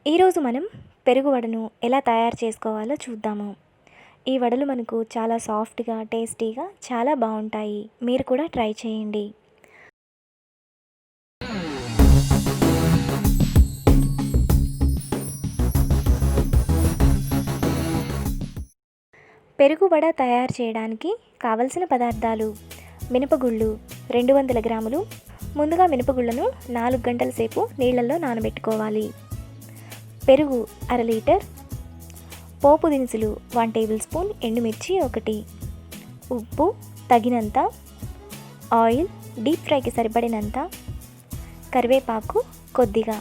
ఈరోజు మనం పెరుగు వడను ఎలా తయారు చేసుకోవాలో చూద్దాము. ఈ వడలు మనకు చాలా సాఫ్ట్గా, టేస్టీగా చాలా బాగుంటాయి. మీరు కూడా ట్రై చేయండి. పెరుగు వడ తయారు చేయడానికి కావలసిన పదార్థాలు: మినపగుళ్ళు 200 గ్రాములు. ముందుగా మినపగుళ్ళను 4 గంటల సేపు నీళ్ళల్లో నానబెట్టుకోవాలి. పెరుగు 1/2 లీటర్. పోపు దినుసులు 1 టేబుల్ స్పూన్, ఎండుమిర్చి 1, ఉప్పు తగినంత, ఆయిల్ డీప్ ఫ్రైకి సరిపడినంత, కరివేపాకు కొద్దిగా.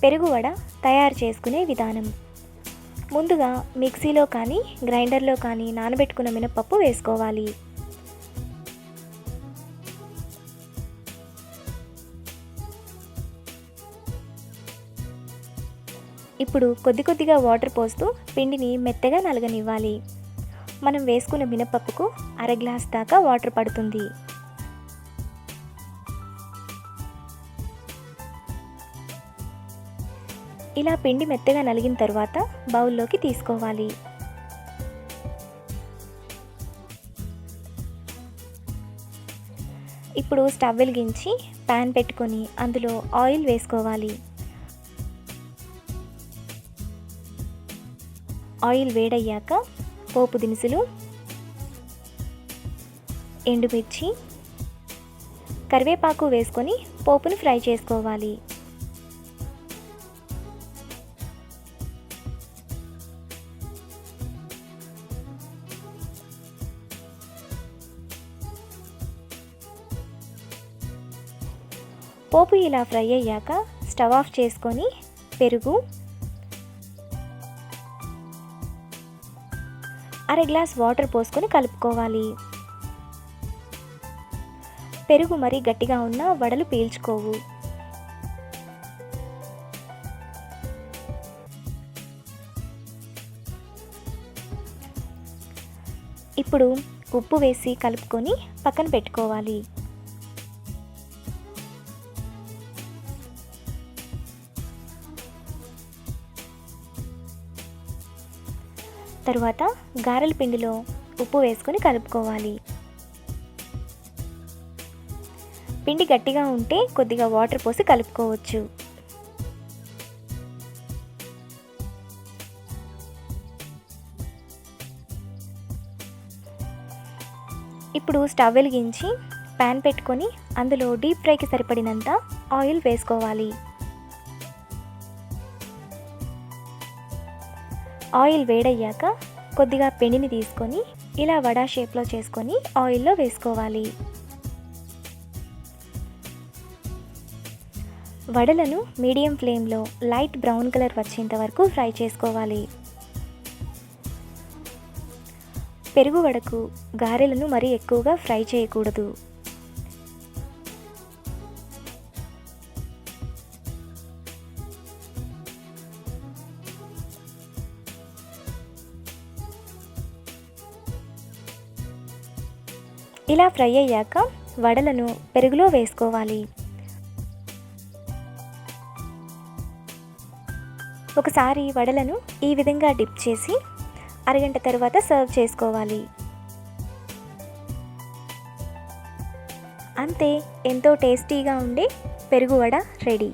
పెరుగు వడ తయారు చేసుకునే విధానం: ముందుగా మిక్సీలో కానీ గ్రైండర్లో కానీ నానబెట్టుకున్న మినపప్పు వేసుకోవాలి. ఇప్పుడు కొద్దిగా వాటర్ పోస్తూ పిండిని మెత్తగా నలగనివ్వాలి. మనం వేసుకున్న మినపప్పుకు 1/2 గ్లాస్ దాకా వాటర్ పడుతుంది. ఇలా పిండి మెత్తగా నలిగిన తర్వాత బౌల్లోకి తీసుకోవాలి. ఇప్పుడు స్టవ్ వెలిగించి ప్యాన్ పెట్టుకొని అందులో ఆయిల్ వేసుకోవాలి. ఆయిల్ వేడయ్యాక పోపు దినుసులు, ఎండుమిర్చి, కరివేపాకు వేసుకొని పోపును ఫ్రై చేసుకోవాలి. పోపు ఇలా ఫ్రై అయ్యాక స్టవ్ ఆఫ్ చేసుకొని పెరుగు, 1/2 గ్లాస్ వాటర్ పోసుకొని కలుపుకోవాలి. పెరుగు మరీ గట్టిగా ఉన్న వడలు పీల్చుకోవు. ఇప్పుడు ఉప్పు వేసి కలుపుకొని పక్కన పెట్టుకోవాలి. తరువాత గారెల పిండిలో ఉప్పు వేసుకొని కలుపుకోవాలి. పిండి గట్టిగా ఉంటే కొద్దిగా వాటర్ పోసి కలుపుకోవచ్చు. ఇప్పుడు స్టవ్ వెలిగించి ప్యాన్ పెట్టుకొని అందులో డీప్ ఫ్రైకి సరిపడినంత ఆయిల్ వేసుకోవాలి. ఆయిల్ వేడయ్యాక కొద్దిగా పిండిని తీసుకొని ఇలా వడ షేప్లో చేసుకొని ఆయిల్లో వేసుకోవాలి. వడలను మీడియం ఫ్లేమ్లో లైట్ బ్రౌన్ కలర్ వచ్చేంత వరకు ఫ్రై చేసుకోవాలి. పెరుగు వడకు గారెలను మరీ ఎక్కువగా ఫ్రై చేయకూడదు. ఇలా ఫ్రై అయ్యాక వడలను పెరుగులో వేసుకోవాలి. ఒకసారి వడలను ఈ విధంగా డిప్ చేసి అరగంట తర్వాత సర్వ్ చేసుకోవాలి. అంతే, ఎంతో టేస్టీగా ఉండే పెరుగు వడ రెడీ.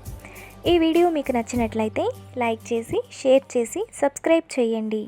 ఈ వీడియో మీకు నచ్చినట్లయితే లైక్ చేసి, షేర్ చేసి, సబ్స్క్రైబ్ చేయండి.